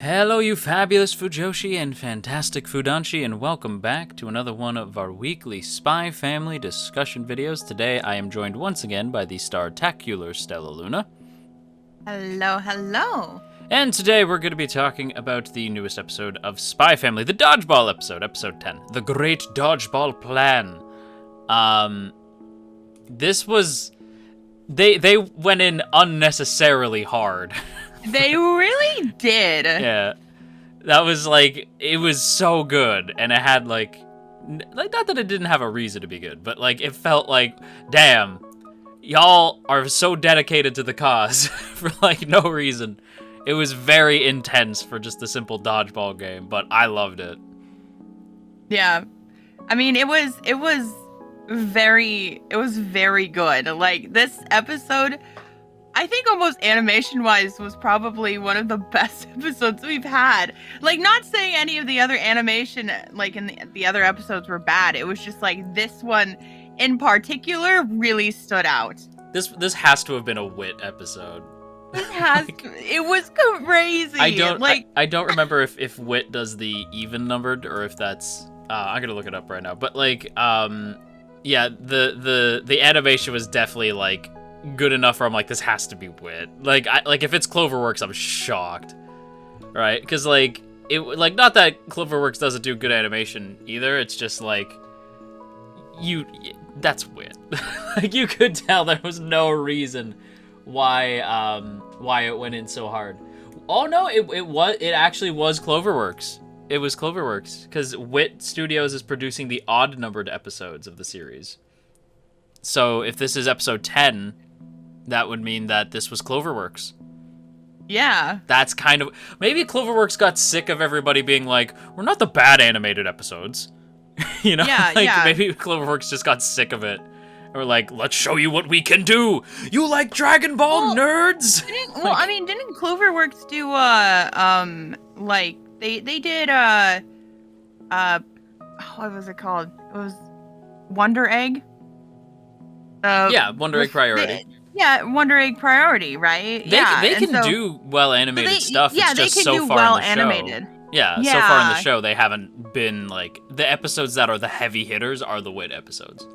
Hello, you fabulous Fujoshi and fantastic Fudanshi, and welcome back to another one of our weekly Spy Family discussion videos. Today, I am joined once again by the star-tacular Stella Luna. Hello, hello. And today, we're going to be talking about the newest episode of Spy Family, the Dodgeball episode, episode 10, The Great Dodgeball Plan. This was... They went in unnecessarily hard. They really did. Yeah. That was like, it was so good, and it had like, not that it didn't have a reason to be good, but like, it felt like, damn, y'all are so dedicated to the cause for like no reason. It was very intense for just a simple dodgeball game, but I loved it. Yeah. I mean, it was very good. Like, this episode, I think almost animation-wise was probably one of the best episodes we've had. Like, not saying any of the other animation, like, in the other episodes were bad. It was just, like, this one in particular really stood out. This has to have been a Wit episode. It was crazy. I don't remember if Wit does the even numbered or if that's... I'm gonna look it up right now. But, like, yeah, the animation was definitely, like, good enough where I'm like, this has to be Wit. Like, if it's CloverWorks, I'm shocked, right? Because like not that CloverWorks doesn't do good animation either. It's just like that's Wit. Like, you could tell there was no reason why it went in so hard. Oh no, it actually was CloverWorks. It was CloverWorks because Wit Studios is producing the odd numbered episodes of the series. So if this is episode 10, that would mean that this was CloverWorks. Yeah. That's kind of... Maybe CloverWorks got sick of everybody being like, we're not the bad animated episodes. You know? Yeah, like, yeah. Maybe CloverWorks just got sick of it. Or like, let's show you what we can do! You like Dragon Ball, nerds? Didn't CloverWorks do, like, they did, what was it called? It was Wonder Egg? Yeah, Wonder Egg Priority. Wonder Egg Priority, right? They can do well animated stuff. Yeah, it's just they can so do far well in the animated. Show. Yeah, so far in the show, they haven't been like the episodes that are the heavy hitters are the Wit episodes.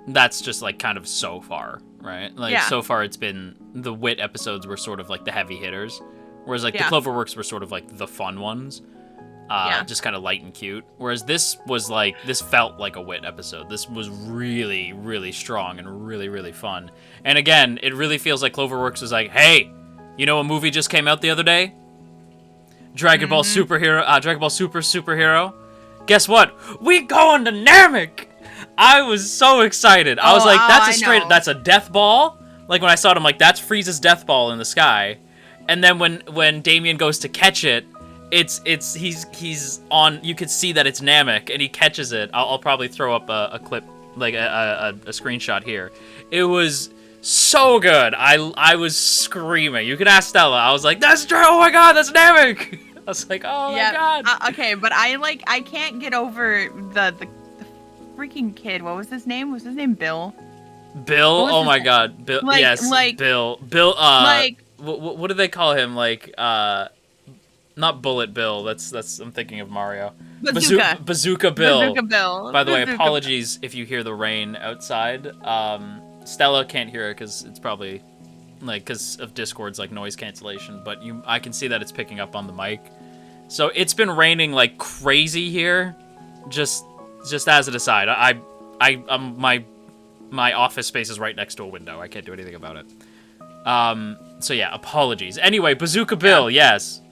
That's just like kind of so far, right? Like so far, it's been the Wit episodes were sort of like the heavy hitters, whereas like the CloverWorks were sort of like the fun ones. Just kind of light and cute. Whereas this felt like a Wit episode. This was really, really strong and really, really fun. And again, it really feels like CloverWorks was like, hey, you know a movie just came out the other day? Dragon Ball Super Superhero. Guess what? We going to Namek! I was so excited. I was like, that's a death ball. Like when I saw it, I'm like, that's Frieza's death ball in the sky. And then when Damien goes to catch it, he's on, you could see that it's Namek, and he catches it. I'll probably throw up a clip, like a screenshot here. It was so good. I was screaming. You can ask Stella. I was like, that's true. Oh my god, that's Namek. I was like, oh my god. Okay, but I can't get over the freaking kid. What was his name? Was his name Bill? Bill? Oh my god. Bill. Like, yes. like, Bill. like, what do they call him? Like, not Bullet Bill. That's I'm thinking of Mario. Bazooka. Bazooka Bill. Bazooka Bill. By the way, apologies if you hear the rain outside. Stella can't hear it because it's probably like because of Discord's like noise cancellation. But I can see that it's picking up on the mic. So it's been raining like crazy here. Just as an aside, my office space is right next to a window. I can't do anything about it. So yeah, apologies. Anyway, Bazooka Bill, yes.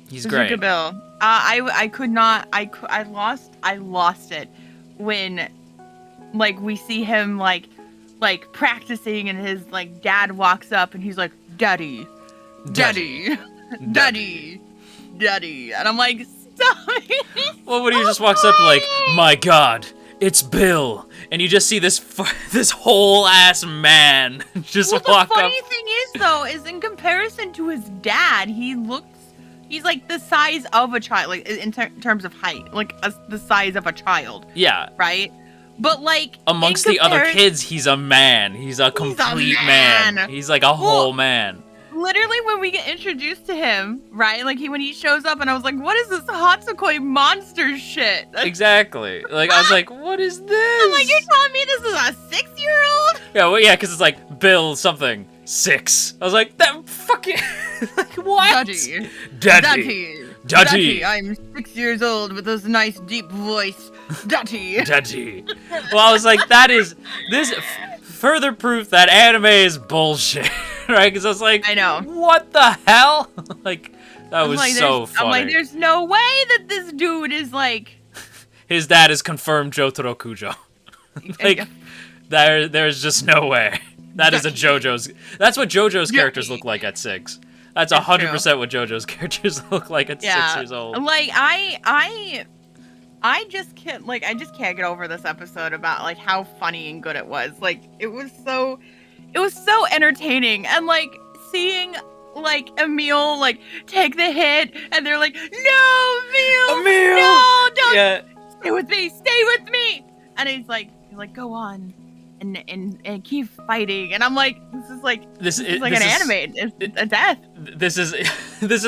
He's great. Bazooka Bill. I could not. I lost it when, like, we see him like practicing, and his like dad walks up, and he's like, Daddy, Daddy, Daddy, Daddy, and I'm like, stop it. Well, when he just walks up like, my God, it's Bill, and you just see this whole ass man just walk up. The funny thing is, though, is in comparison to his dad, he's like the size of a child, like in terms of height, like the size of a child. Yeah. Right? But like amongst the other kids, he's a man. He's a complete man. He's like a whole man. literally when we get introduced to him, right? Like when he shows up, and I was like, "What is this Hatsukoi monster shit?" Exactly. Like I was like, "What is this?" I'm like, "You're telling me this is a 6-year-old?" Yeah, well, yeah, because it's like Bill something 6. I was like, "That fucking like what?" Daddy. I'm 6 years old with this nice deep voice. Daddy. Well, I was like, that is this further proof that anime is bullshit, right? Because I was like, I know. What the hell? Like, that was like, so funny. I'm like, there's no way that this dude is like. His dad is confirmed Jotaro Kujo. Like, there's just no way. That is a JoJo's. That's what JoJo's characters look like at 6. That's 100% what JoJo's characters look like at 6 years old. Like I just can't get over this episode about like how funny and good it was. Like it was so entertaining, and like seeing like Emil like take the hit, and they're like, "No, Emil, no, don't stay with me," and he's like, "Go on." And keep fighting, and I'm like, this is like an anime. It's a death. This is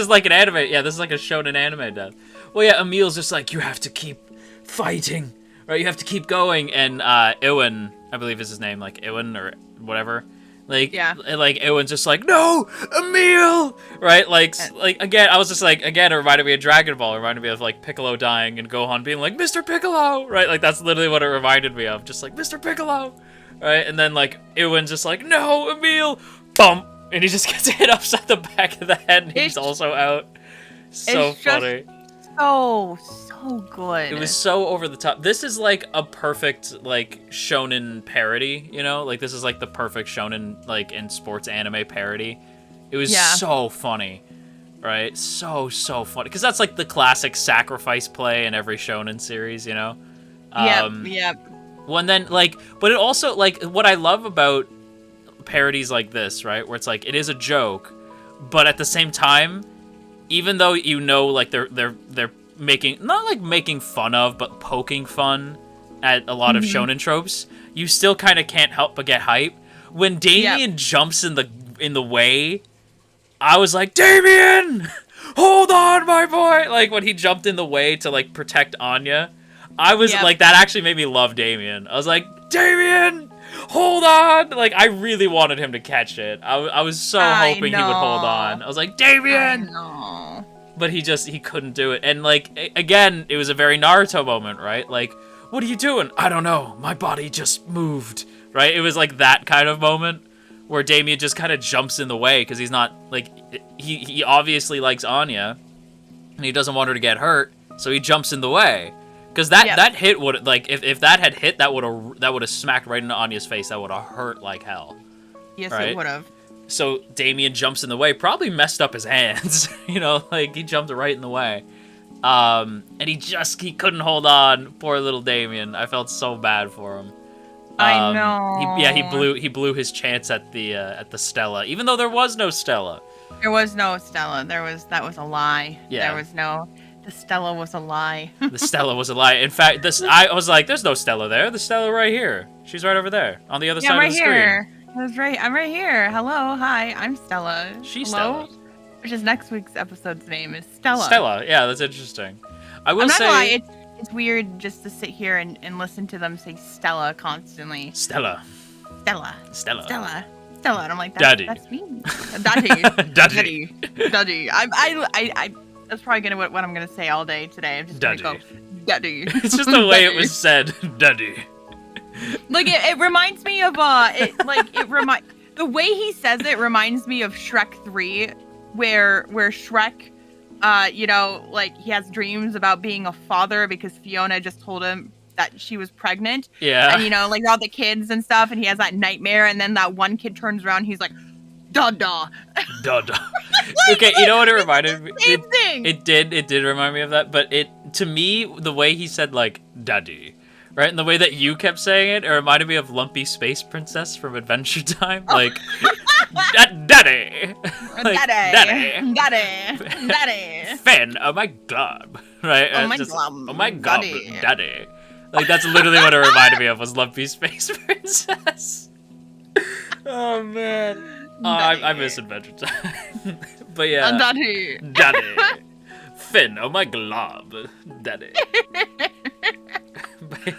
like an anime. Yeah, this is like a shonen anime death. Well, yeah, Emil's just like, you have to keep fighting, right? You have to keep going. And Iwan, I believe is his name, like Iwan or whatever. Like, like Iwan's just like, no, Emil, right? Like again, I was just like, again, it reminded me of Dragon Ball. It reminded me of like Piccolo dying and Gohan being like, Mr. Piccolo, right? Like that's literally what it reminded me of, just like Mr. Piccolo. Right, and then like Iwan's just like, no, Emil, bump, and he just gets hit upside the back of the head, and he's also out. So funny. So good. It was so over the top. This is like a perfect like shonen parody, you know? Like this is like the perfect shonen like in sports anime parody. It was so funny, right? So funny, because that's like the classic sacrifice play in every shonen series, you know? Yep. Well, and then, like, but it also, like, what I love about parodies like this, right, where it's like, it is a joke, but at the same time, even though you know, like, they're making, not like making fun of, but poking fun at a lot of shonen tropes, you still kind of can't help but get hype. When Damien jumps in the way, I was like, Damien! Hold on, my boy! Like, when he jumped in the way to, like, protect Anya, I was like, that actually made me love Damien. I was like, Damien, hold on! Like, I really wanted him to catch it. I was so hoping he would hold on. I was like, Damien! But he couldn't do it. And, like, again, it was a very Naruto moment, right? Like, what are you doing? I don't know. My body just moved, right? It was like that kind of moment where Damien just kind of jumps in the way because he's not, like, he obviously likes Anya and he doesn't want her to get hurt, so he jumps in the way. Because that hit would, like, if that had hit, that would have smacked right into Anya's face. That would have hurt like hell. Yes, right? It would have. So Damien jumps in the way, probably messed up his hands. You know, like, he jumped right in the way. And he couldn't hold on. Poor little Damien. I felt so bad for him. I know. He blew his chance at the Stella, even though there was no Stella. There was no Stella. That was a lie. Yeah. The Stella was a lie. The Stella was a lie. In fact, I was like, there's no Stella there. The Stella right here. She's right over there on the other side of the screen. I'm right here. Hello, hi, I'm Stella. She's Hello? Stella. Which is next week's episode's name is Stella. Stella, yeah, that's interesting. I will I'm not say, gonna lie, it's weird just to sit here and listen to them say Stella constantly. Stella. And I'm like, Daddy. That's me. Daddy. I that's probably what I'm gonna say all day today. I'm just gonna go, Daddy. It's just the way it was said, Daddy. Like it reminds me of the way he says it reminds me of Shrek 3, where Shrek, like he has dreams about being a father because Fiona just told him that she was pregnant. Yeah. And like all the kids and stuff, and he has that nightmare, and then that one kid turns around, he's like, Dada. Okay, you know what it reminded me? Same thing. It did remind me of that, but to me, the way he said, like, Daddy, right? And the way that you kept saying it reminded me of Lumpy Space Princess from Adventure Time. Like, Daddy! Like, Daddy! Finn, oh my god. Right? Oh my god, Daddy. Like, that's literally what it reminded me of, was Lumpy Space Princess. Oh, man. I miss Adventure Time. But yeah. Daddy. Daddy. Finn, oh my glob. Daddy.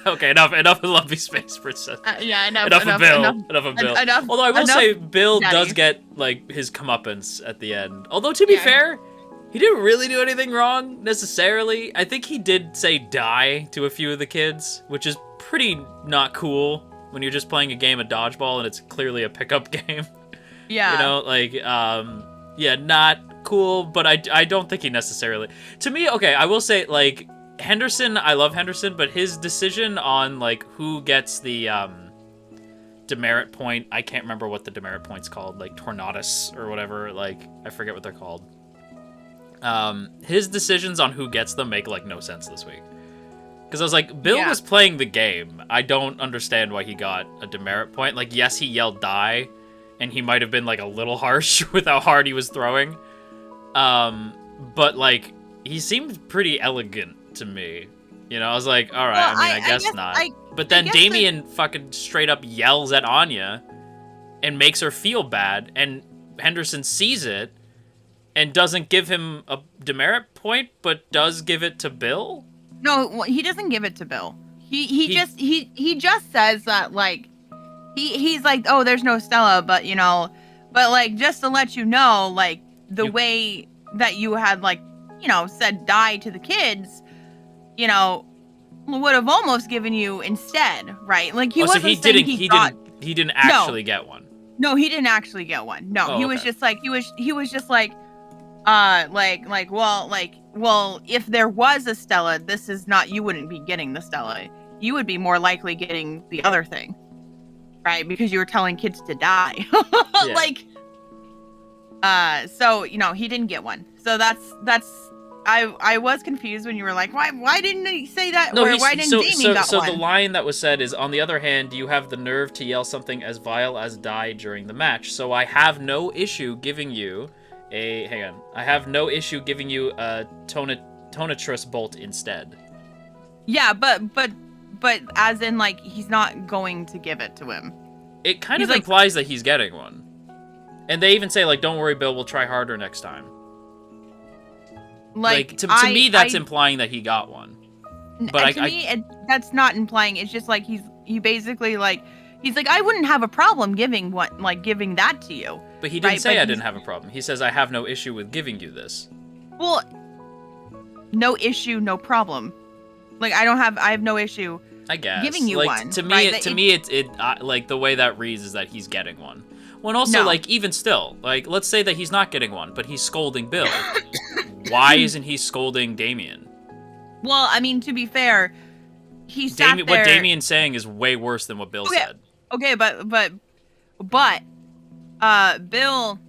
Okay, enough of Lumpy Space Princess. Enough of Bill. Although I will say, Bill does get, like, his comeuppance at the end. Although, to be fair, he didn't really do anything wrong, necessarily. I think he did say die to a few of the kids, which is pretty not cool when you're just playing a game of dodgeball and it's clearly a pickup game. Yeah. You know, like, yeah, not cool, but I don't think he necessarily... To me, okay, I will say, like... Henderson, I love Henderson, but his decision on, like, who gets the, demerit point, I can't remember what the demerit point's called, like, Tornadus or whatever, like, I forget what they're called. His decisions on who gets them make, like, no sense this week. Because I was like, Bill was playing the game. I don't understand why he got a demerit point. Like, yes, he yelled die, and he might have been, like, a little harsh with how hard he was throwing. But, like, he seemed pretty elegant to me. You know, I was like, all right, well, I guess not. But then Damien fucking straight up yells at Anya and makes her feel bad, and Henderson sees it and doesn't give him a demerit point, but does give it to Bill? No, he doesn't give it to Bill. He just says that, like, he's like, oh, there's no Stella, but, you know, but, like, just to let you know, like, the way that you had, like, you know, said die to the kids, you know, would have almost given you instead, right? Like, he wasn't saying he didn't actually get one. No, he didn't actually get one. No, he was just like, he was just like, well, if there was a Stella, this is not, you wouldn't be getting the Stella. You would be more likely getting the other thing, right? Because you were telling kids to die. Like, so, you know, he didn't get one. So that's, I was confused when you were like, why didn't he say that? No, or why didn't Damien got one? So the line that was said is, on the other hand, you have the nerve to yell something as vile as die during the match. So I have no issue giving you a Tonatrus bolt instead. Yeah, but as in, like, he's not going to give it to him. It kind of implies that he's getting one. And they even say, like, don't worry, Bill, we'll try harder next time. Like to me, that's implying that he got one. But to me, that's not implying. It's just like he basically, like, he's like, I wouldn't have a problem giving that to you. But he didn't say I didn't have a problem. He says I have no issue with giving you this. Well, no issue, no problem. Like, I have no issue. I guess giving you one. To me, like, the way that reads is that he's getting one. Well, and also, like, even still, like, let's say that he's not getting one, but he's scolding Bill. Why isn't he scolding Damien? Well, I mean, to be fair, he sat there... What Damien's saying is way worse than what Bill said. Okay, but Bill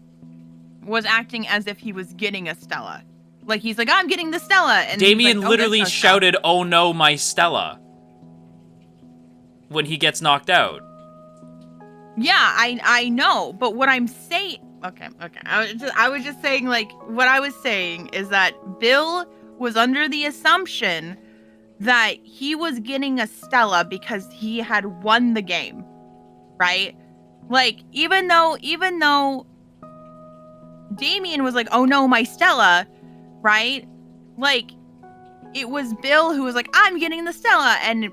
was acting as if he was getting a Stella. Like, he's like, I'm getting the Stella. And Damien literally shouted, oh no, my Stella, when he gets knocked out. Yeah, I know, but what I'm saying... Okay. I was just saying, like, what I was saying is that Bill was under the assumption that he was getting a Stella because he had won the game, right? Like, even though Damien was like, oh no, my Stella, right? Like, it was Bill who was like, I'm getting the Stella, and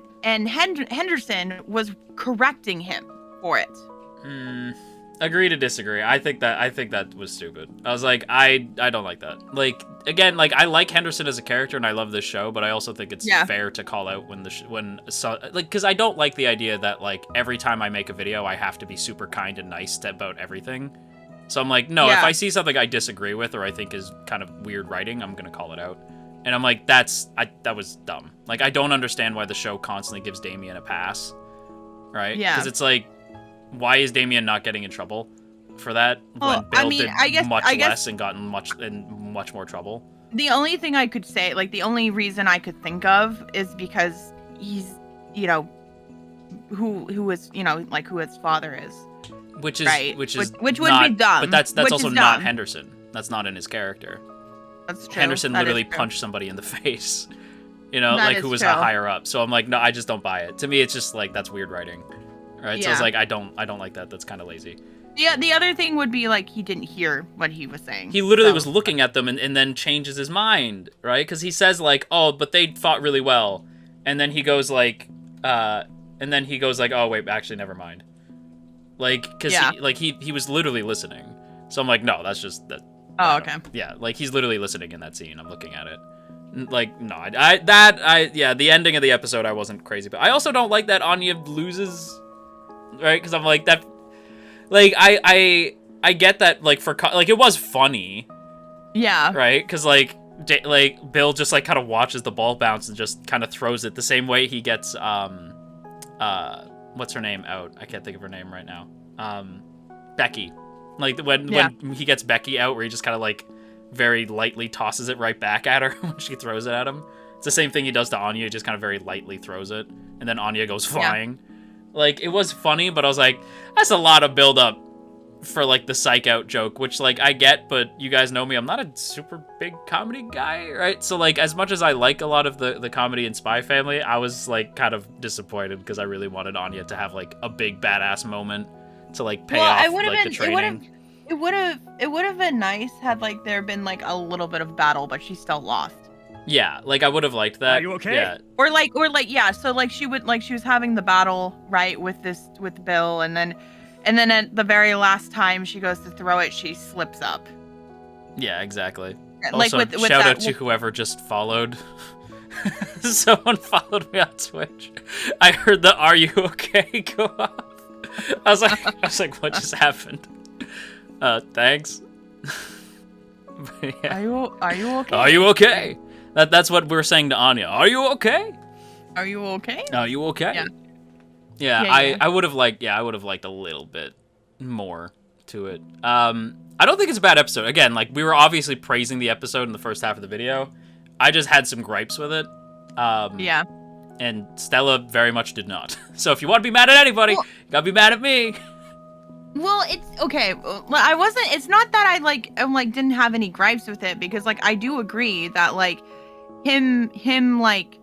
Henderson was correcting him for it. Agree to disagree. I think that was stupid. I was like, I don't like that. Like, again, like, I like Henderson as a character and I love this show, but I also think it's fair to call out because I don't like the idea that, like, every time I make a video I have to be super kind and nice about everything. So I'm like, no, if I see something I disagree with or I think is kind of weird writing, I'm gonna call it out. And I'm like, that was dumb. Like, I don't understand why the show constantly gives Damien a pass, right? Yeah. Because it's like, why is Damien not getting in trouble for that when Bill did much less and gotten much more trouble? The only thing I could say, like, the only reason I could think of is because he's, you know, who is, you know, like, who his father is. Which would be dumb. But that's also not Henderson. That's not in his character. That's true. Henderson literally punched somebody in the face, you know, like, who was higher up. So I'm like, no, I just don't buy it. To me, it's just like, that's weird writing. Right, so I was like, I don't like that. That's kind of lazy. The other thing would be, like, he didn't hear what he was saying. He literally was looking at them and then changes his mind, right? Because he says, like, oh, but they fought really well. And then he goes, like, oh, wait, actually, never mind. Like, because he was literally listening. So I'm like, no, that's just... that. Oh, okay. Yeah, like, he's literally listening in that scene. I'm looking at it. Like, no, the ending of the episode I wasn't crazy about. I also don't like that Anya loses, right? Because I'm like, that... Like, I get that, like, like, it was funny. Yeah. Right? Because, like, Bill just, like, kind of watches the ball bounce and just kind of throws it the same way he gets, what's her name out? I can't think of her name right now. Becky. Like, when he gets Becky out, where he just kind of, like, very lightly tosses it right back at her when she throws it at him. It's the same thing he does to Anya, he just kind of very lightly throws it, and then Anya goes flying. Yeah. Like, it was funny, but I was like, that's a lot of build-up for, like, the psych out joke, which, like, I get, but you guys know me, I'm not a super big comedy guy, right? So, like, as much as I like a lot of the comedy in Spy Family, I was, like, kind of disappointed because I really wanted Anya to have, like, a big badass moment to, like, pay off, like, the training. It would have been nice had, like, there been, like, a little bit of battle, but she still lost. Yeah, like, I would have liked that. Are you okay? Yeah. Or yeah, so, like, she was having the battle, right, with Bill, and then at the very last time she goes to throw it, she slips up. Yeah, exactly. Like, also, with shout out to whoever just followed. Someone followed me on Twitch. I heard the "Are you okay?" go off. I was like, what just happened? Thanks. Yeah. Are you okay? Are you okay? That's what we're saying to Anya. Are you okay? Are you okay? Are you okay? Yeah. Yeah. I would have liked a little bit more to it. I don't think it's a bad episode. Again, like, we were obviously praising the episode in the first half of the video. I just had some gripes with it. Yeah. And Stella very much did not. So if you want to be mad at anybody, you gotta be mad at me. Well, it's okay. It's not that I didn't have any gripes with it, because, like, I do agree that, like, him, like,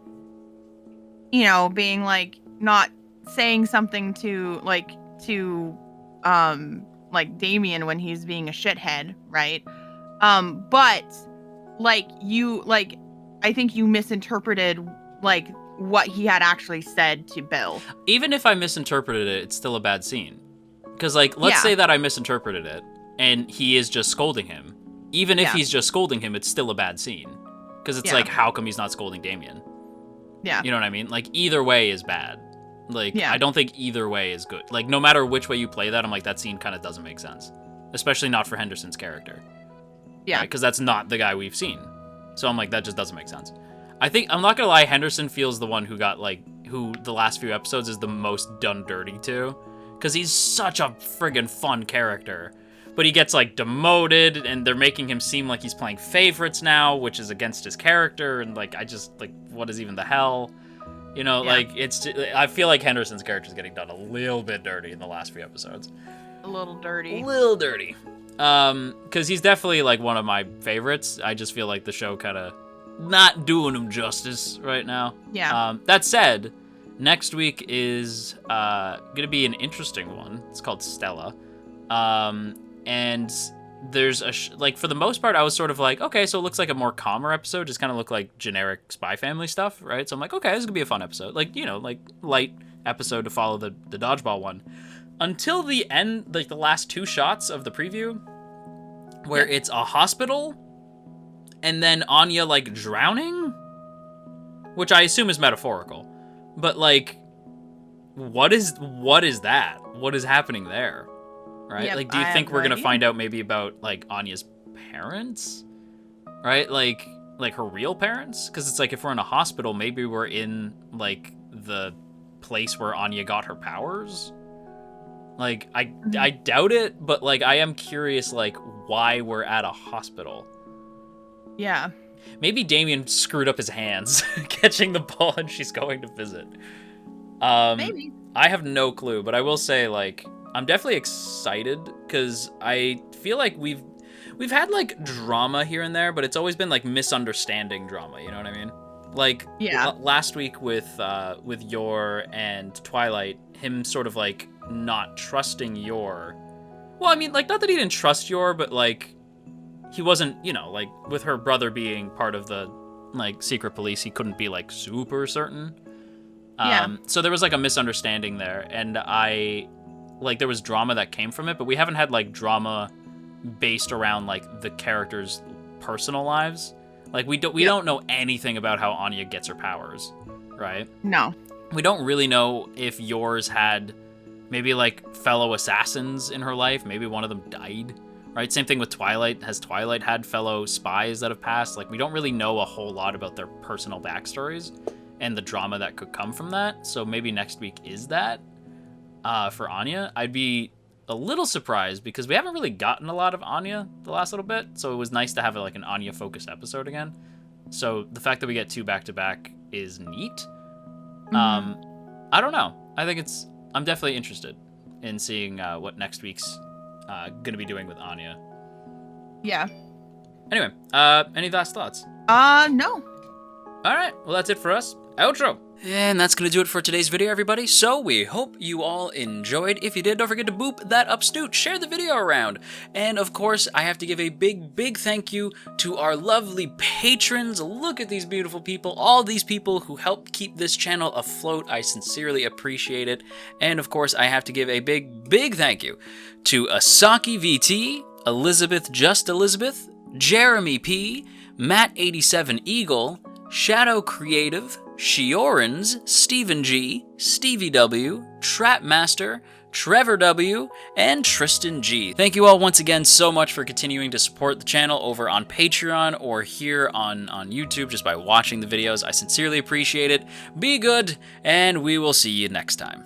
you know, being, like, not saying something to Damien when he's being a shithead, right? But, like, I think you misinterpreted, like, what he had actually said to Bill. Even if I misinterpreted it, it's still a bad scene. Because, like, let's say that I misinterpreted it, and he is just scolding him. Even if he's just scolding him, it's still a bad scene. Because it's like, how come he's not scolding Damien? Yeah. You know what I mean? Like, either way is bad. Like, I don't think either way is good. Like, no matter which way you play that, I'm like, that scene kind of doesn't make sense. Especially not for Henderson's character. Yeah. Because that's not the guy we've seen. So I'm like, that just doesn't make sense. I think, I'm not gonna lie, Henderson feels the one who got, like, who the last few episodes is the most done dirty to. Because he's such a friggin' fun character. But he gets, like, demoted, and they're making him seem like he's playing favorites now, which is against his character, and, like, I just, like, what is even the hell? You know, like, it's, I feel like Henderson's character is getting done a little bit dirty in the last few episodes. A little dirty. A little dirty. Because he's definitely, like, one of my favorites. I just feel like the show kind of not doing him justice right now. Yeah. That said, next week is gonna be an interesting one. It's called Stella. And there's like, for the most part, I was sort of like, okay, so it looks like a more calmer episode, just kind of look like generic Spy Family stuff, right? So I'm like, okay, this is gonna be a fun episode. Like, you know, like, light episode to follow the dodgeball one. Until the end, like, the last two shots of the preview, where it's a hospital, and then Anya, like, drowning? Which I assume is metaphorical. But, like, what is that? What is happening there? Right? Yep, like, do you think we're gonna find out maybe about, like, Anya's parents? Right? Like her real parents? Because it's like, if we're in a hospital, maybe we're in, like, the place where Anya got her powers? Like, I doubt it, but, like, I am curious, like, why we're at a hospital. Yeah. Maybe Damien screwed up his hands catching the ball and she's going to visit. Maybe. I have no clue, but I will say, like, I'm definitely excited because I feel like we've had, like, drama here and there, but it's always been, like, misunderstanding drama, you know what I mean? Like, last week with Yor and Twilight, him sort of, like, not trusting Yor. Well, I mean, like, not that he didn't trust Yor, but, like, he wasn't, you know, like, with her brother being part of the, like, secret police, he couldn't be, like, super certain. So there was, like, a misunderstanding there, and there was drama that came from it, but we haven't had, like, drama based around, like, the characters' personal lives. Like, we don't know anything about how Anya gets her powers, right? No. We don't really know if Yor's had maybe, like, fellow assassins in her life. Maybe one of them died, right? Same thing with Twilight. Has Twilight had fellow spies that have passed? Like, we don't really know a whole lot about their personal backstories and the drama that could come from that. So maybe next week is that for Anya. I'd be a little surprised because we haven't really gotten a lot of Anya the last little bit. So it was nice to have like an Anya-focused episode again. So the fact that we get 2 back-to-back is neat. I don't know. I'm definitely interested in seeing what next week's gonna be doing with Anya. Yeah. Anyway, any last thoughts? No. All right. Well, that's it for us. Outro. And that's going to do it for today's video, everybody. So we hope you all enjoyed. If you did, don't forget to boop that up snoot. Share the video around. And of course, I have to give a big thank you to our lovely patrons. Look at these beautiful people. All these people who help keep this channel afloat. I sincerely appreciate it. And of course, I have to give a big thank you to Asaki VT, Elizabeth Just Elizabeth, Jeremy P, Matt87 Eagle, Shadow Creative, Shiorans, Stephen G, Stevie W, Trapmaster, Trevor W, and Tristan G. Thank you all once again so much for continuing to support the channel over on Patreon or here on YouTube just by watching the videos. I sincerely appreciate it. Be good, and we will see you next time.